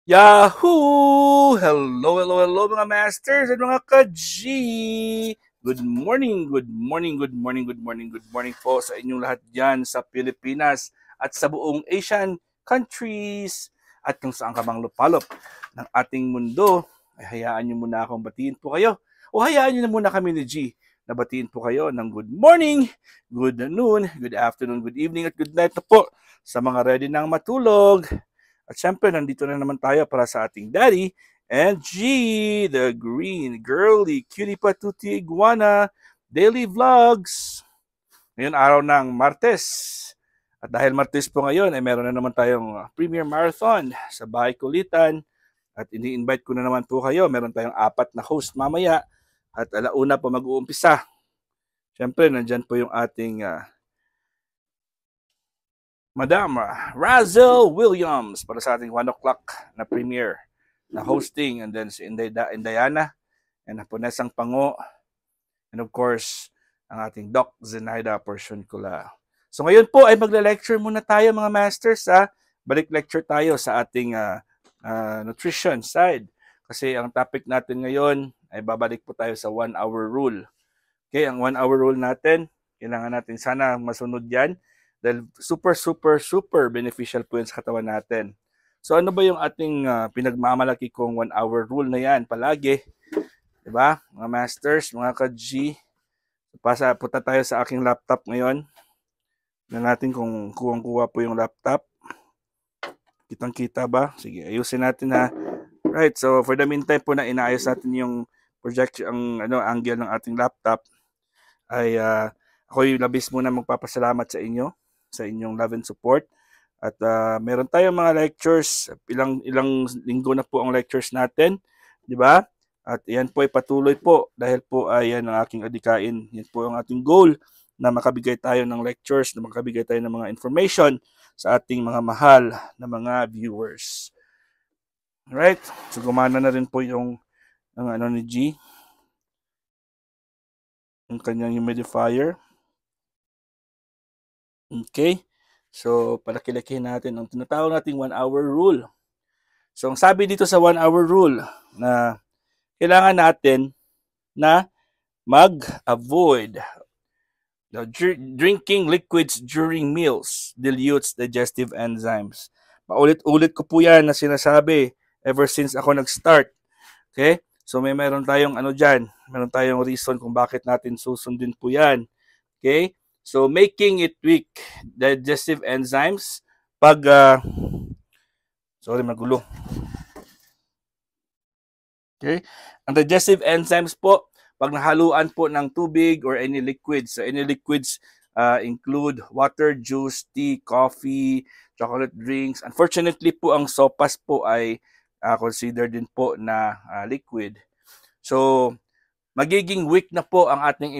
Yahoo! Hello mga masters at mga ka-G! Good morning, good morning, good morning, good morning, good morning po sa inyong lahat dyan sa Pilipinas at sa buong Asian countries at kung saan ka mang lupalop ng ating mundo. Ay hayaan nyo muna akong batiin po kayo o hayaan nyo na muna kami ni G na batiin po kayo ng good morning, good noon, good afternoon, good evening at good night na po sa mga ready nang matulog. At syempre, nandito na naman tayo para sa ating daddy and G, the green, girly, cutie patuti iguana, daily vlogs. Ngayon, araw ng Martes. At dahil Martes po ngayon, ay meron na naman tayong Premier Marathon sa Bahay Kulitan. At ini-invite ko na naman po kayo. Meron tayong 4 na host mamaya. At alauna po mag-uumpisa. Syempre, nandyan po yung ating Madam Razel Williams para sa ating 1 o'clock na premiere na hosting, and then si Indayana and Haponesang Pango, and of course ang ating Doc Zenaida Porciuncula. So ngayon po ay magle-lecture muna tayo mga masters. Balik lecture tayo sa ating nutrition side kasi ang topic natin ngayon ay babalik po tayo sa 1 hour rule. Okay, ang 1 hour rule natin, kailangan natin sana masunod yan dahil super beneficial po yun sa katawan natin. So ano ba yung ating pinagmamalaki kong 1 hour rule na yan palagi? Diba? Mga masters, mga ka-G. Punta tayo sa aking laptop ngayon. Tignan natin kung kuwang-kuha po yung laptop. Kitang-kita ba? Sige, ayusin natin ha. Right, so for the meantime po na inaayos natin yung projection, angle ng ating laptop, ay ako'y labis muna magpapasalamat sa inyo, sa inyong love and support. At meron tayong mga lectures, ilang linggo na po ang lectures natin, di ba? At yan po ay patuloy po dahil po ay yan ang aking adikain. Yan po ang ating goal na makabigay tayo ng lectures, na makabigay tayo ng mga information sa ating mga mahal na mga viewers. Right? So gumana na rin po yung ang ni G, yung kanyang humidifier. Okay? So, palaki-lakihin natin ang tinatawag nating 1 hour rule. So, ang sabi dito sa 1 hour rule na kailangan natin na mag-avoid drinking liquids during meals dilutes digestive enzymes. Paulit-ulit ko po yan na sinasabi ever since ako nag-start. Okay? So, meron tayong dyan. Meron tayong reason kung bakit natin susundin po yan. Okay? So, making it weak, digestive enzymes, pag, magulo. Okay? Ang digestive enzymes po, pag nahaluan po ng tubig or any liquids, so any liquids include water, juice, tea, coffee, chocolate drinks. Unfortunately po, ang sopas po ay considered din po na liquid. So, magiging weak na po ang ating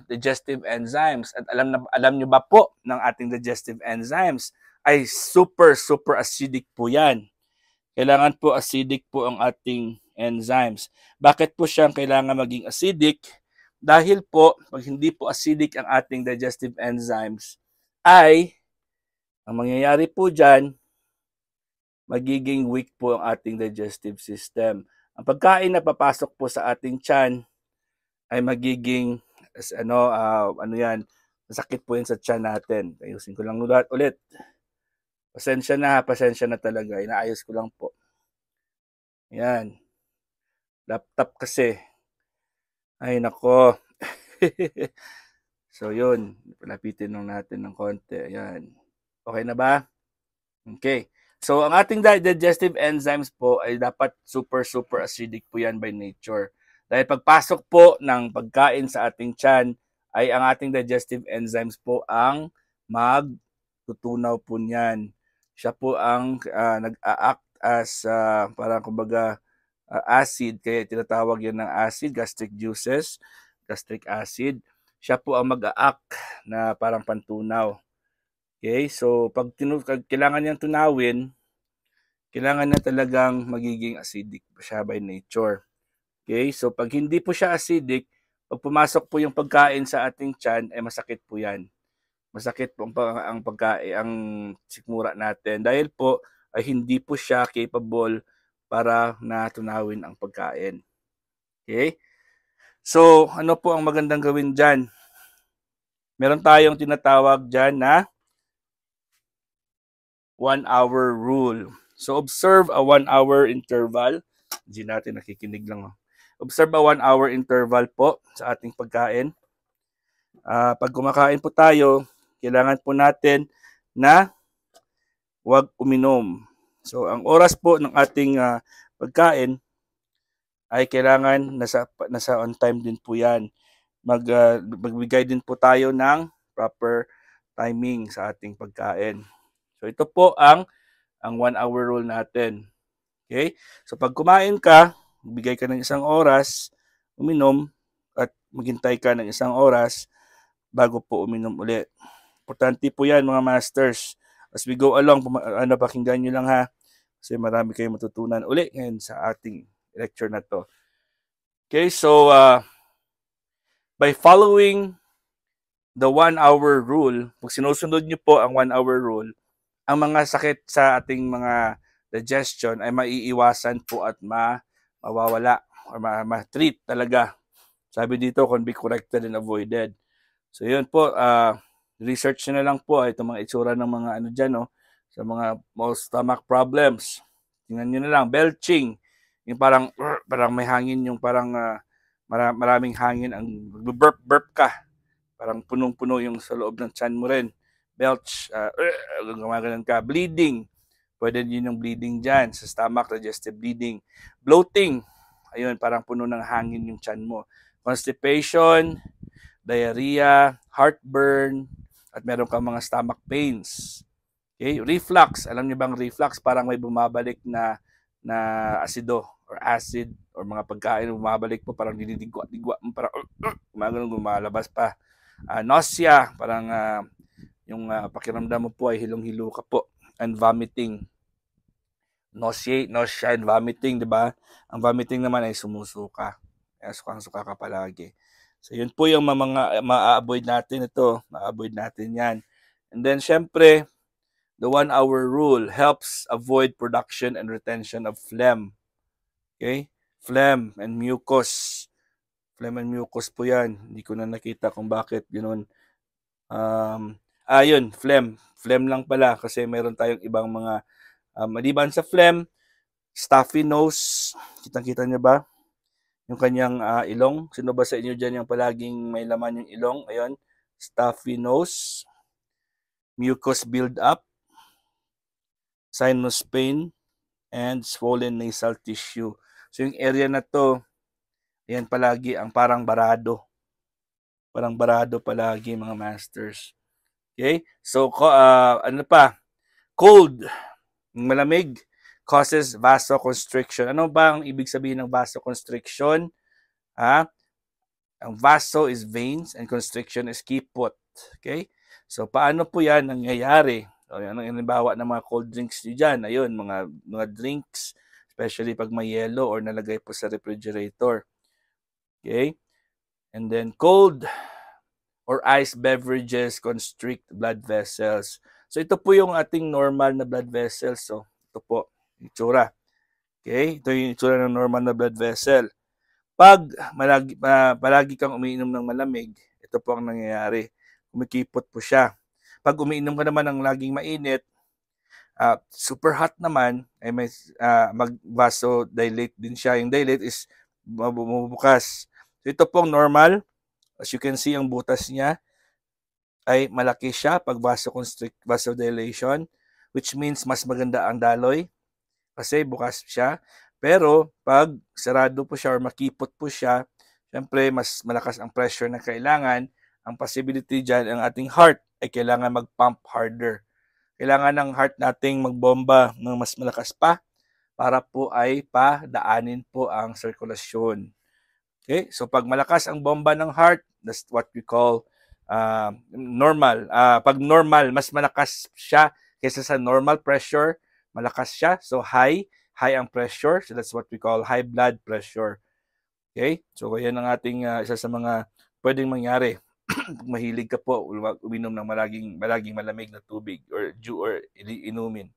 digestive enzymes. At alam nyo ba po ng ating digestive enzymes ay super acidic po yan. Kailangan po acidic po ang ating enzymes. Bakit po siyang kailangan maging acidic? Dahil po, pag hindi po acidic ang ating digestive enzymes, ay, ang mangyayari po dyan, magiging weak po ang ating digestive system. Ang pagkain na papasok po sa ating tiyan ay magiging masakit po yun sa tiyan natin. Ayusin ko lang ulit. Pasensya na talaga. Inaayos ko lang po. Yan. Laptop kasi. Ay, nako. So, yun. Palapitin lang natin ng konti. Ayan. Okay na ba? Okay. So, ang ating digestive enzymes po ay dapat super acidic po yan by nature. Dahil pagpasok po ng pagkain sa ating tiyan, ay ang ating digestive enzymes po ang magtutunaw po niyan. Siya po ang nag-a-act as parang kumbaga acid, kaya tinatawag yan ng acid, gastric juices, gastric acid. Siya po ang mag-a-act na parang pantunaw. Okay, so pag kailangan niyang tunawin, kailangan na talagang magiging acidic siya by nature. Okay, so pag hindi po siya acidic, pag pumasok po yung pagkain sa ating tiyan, ay masakit po yan. Masakit po ang pagkain, ang sikmura natin. Dahil po, ay hindi po siya capable para na tunawin ang pagkain. Okay? So, ano po ang magandang gawin dyan? Meron tayong tinatawag dyan na 1-hour rule. So, observe a 1-hour interval. Hindi natin nakikinig lang. Observe a 1-hour interval po sa ating pagkain. Pag kumakain po tayo, kailangan po natin na huwag uminom. So, ang oras po ng ating pagkain ay kailangan nasa on time din po yan. Magbigay din po tayo ng proper timing sa ating pagkain. So, ito po ang 1-hour rule natin. Okay? So, pag kumain ka, bigay ka ng isang oras, uminom, at maghintay ka ng isang oras bago po uminom ulit. Importante po yan mga masters. As we go along, pakinggan nyo lang ha. Kasi marami kayong matutunan uli ngayon sa ating lecture na to. Okay, so by following the 1-hour rule, pag sinusunod nyo po ang 1-hour rule, ang mga sakit sa ating mga digestion ay maiiwasan po at mawawala or ma-treat talaga. Sabi dito, can be corrected and avoided. So yun po, research na lang po itong mga itsura ng mga ano dyan, no? Sa mga most stomach problems. Tingnan nyo na lang, belching. Yung parang may hangin, yung parang maraming hangin, ang burp ka. Parang punong-puno yung sa loob ng tiyan mo rin. Belch, gumaganon ka. Bleeding. Pwede din yung bleeding dyan sa stomach, digestive bleeding. Bloating. Ayun, parang puno ng hangin yung tiyan mo. Constipation, diarrhea, heartburn, at meron kang mga stomach pains. Okay? Reflux. Alam niyo bang reflux? Parang may bumabalik na asido or acid or mga pagkain bumabalik po, parang dinidigwa-digwa, parang gumalabas pa. Nausea, parang yung pakiramdam mo po ay hilong-hilo ka po. And vomiting. Nausea and vomiting, di ba? Ang vomiting naman ay sumusuka. Kaya sukang-suka ka palagi. So, yun po yung mga ma-avoid natin ito. Ma-avoid natin yan. And then, syempre, the 1-hour rule helps avoid production and retention of phlegm. Okay? Phlegm and mucus. Phlegm and mucus po yan. Hindi ko na nakita kung bakit ganoon. Yun, phlegm. Phlegm lang pala kasi meron tayong ibang mga maliban sa phlegm, stuffy nose. Kitang-kita niyo ba? Yung kanyang ilong. Sino ba sa inyo dyan yung palaging may laman yung ilong? Ayun, stuffy nose, mucus build-up, sinus pain, and swollen nasal tissue. So yung area na to, yan palagi ang parang barado. Parang barado palagi mga masters. Okay? So, ano pa? Cold, malamig, causes vasoconstriction. Ano ba ang ibig sabihin ng vasoconstriction? Ang vaso is veins and constriction is kipot. Okay? So, paano po yan nangyayari? So, yan ang halimbawa ng mga cold drinks nyo dyan. Ayun, mga drinks, especially pag may yellow or nalagay po sa refrigerator. Okay? And then, cold or ice beverages constrict blood vessels. So, ito po yung ating normal na blood vessels. So, ito po, itsura. Okay? Ito yung itsura ng normal na blood vessel. Pag palagi kang umiinom ng malamig, ito po ang nangyayari. Kumikipot po siya. Pag umiinom ka naman ng laging mainit, super hot naman, ay may mag-vasodilate din siya. Yung dilate is bumubukas. So, ito pong normal. As you can see, ang butas niya ay malaki siya pag vasodilation, which means mas maganda ang daloy kasi bukas siya. Pero pag sarado po siya or makipot po siya, syempre mas malakas ang pressure na kailangan. Ang possibility dyan, ang ating heart ay kailangan mag-pump harder. Kailangan ng heart nating magbomba ng mas malakas pa para po ay padaanin po ang sirkulasyon. Okay? So pag malakas ang bomba ng heart, that's what we call normal. Pag normal, mas malakas siya kaysa sa normal pressure, malakas siya. So high ang pressure. So that's what we call high blood pressure. Okay? So yan ang ating isa sa mga pwedeng mangyari. Mahilig ka po uminom ng malaging malamig na tubig or inumin.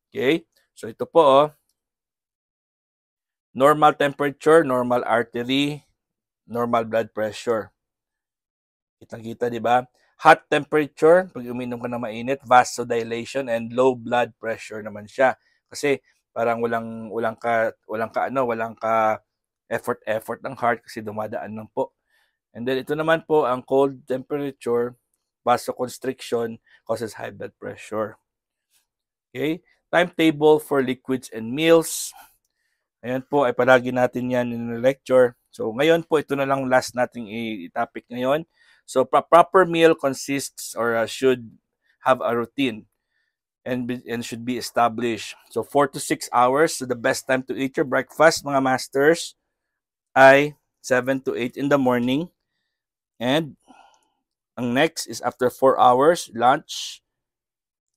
Okay? So ito po, oh, normal temperature, normal artery, normal blood pressure. Kitang-kita, di ba? Hot temperature, pag uminom ka ng mainit, vasodilation and low blood pressure naman siya. Kasi parang walang ka effort ng heart kasi dumadaan lang po. And then ito naman po ang cold temperature, vasoconstriction causes high blood pressure. Okay? Timetable for liquids and meals. Ayan po, ay palagi natin yan in lecture. So ngayon po, ito na lang last nating i-topic ngayon. So proper meal consists or should have a routine and should be established. So 4 to 6 hours. So the best time to eat your breakfast, mga masters, ay 7 to 8 in the morning. And ang next is after 4 hours, lunch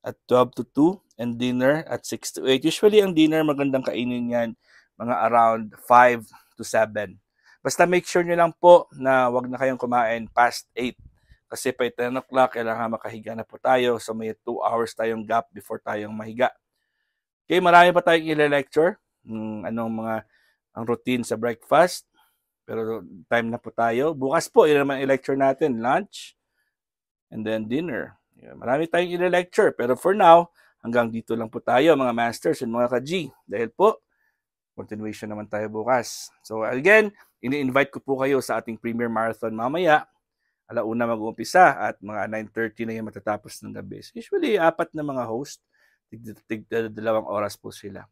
at 12 to 2 and dinner at 6 to 8. Usually ang dinner magandang kainin yan mga around 5 to 7. Basta make sure nyo lang po na wag na kayong kumain past 8. Kasi by 10 o'clock, kailangan makahiga na po tayo. So may 2 hours tayong gap before tayong mahiga. Okay, marami pa tayong i-lecture. Ang routine sa breakfast. Pero time na po tayo. Bukas po, yun naman i-lecture natin. Lunch and then dinner. Marami tayong i-lecture. Pero for now, hanggang dito lang po tayo mga masters and mga ka-G. Dahil po, continuation naman tayo bukas. So again, ini-invite ko po kayo sa ating Premier Marathon mamaya. Alauna mag-uumpisa at mga 9:30 na yung matatapos ng gabi. So usually, 4 na mga host. Tig 2 oras po sila.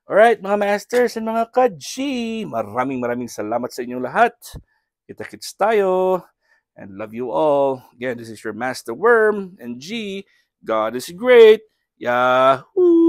Alright, mga masters and mga ka-G, maraming salamat sa inyong lahat. Kita-kits tayo. And love you all. Again, this is your Master Worm and G. God is great. Yahoo!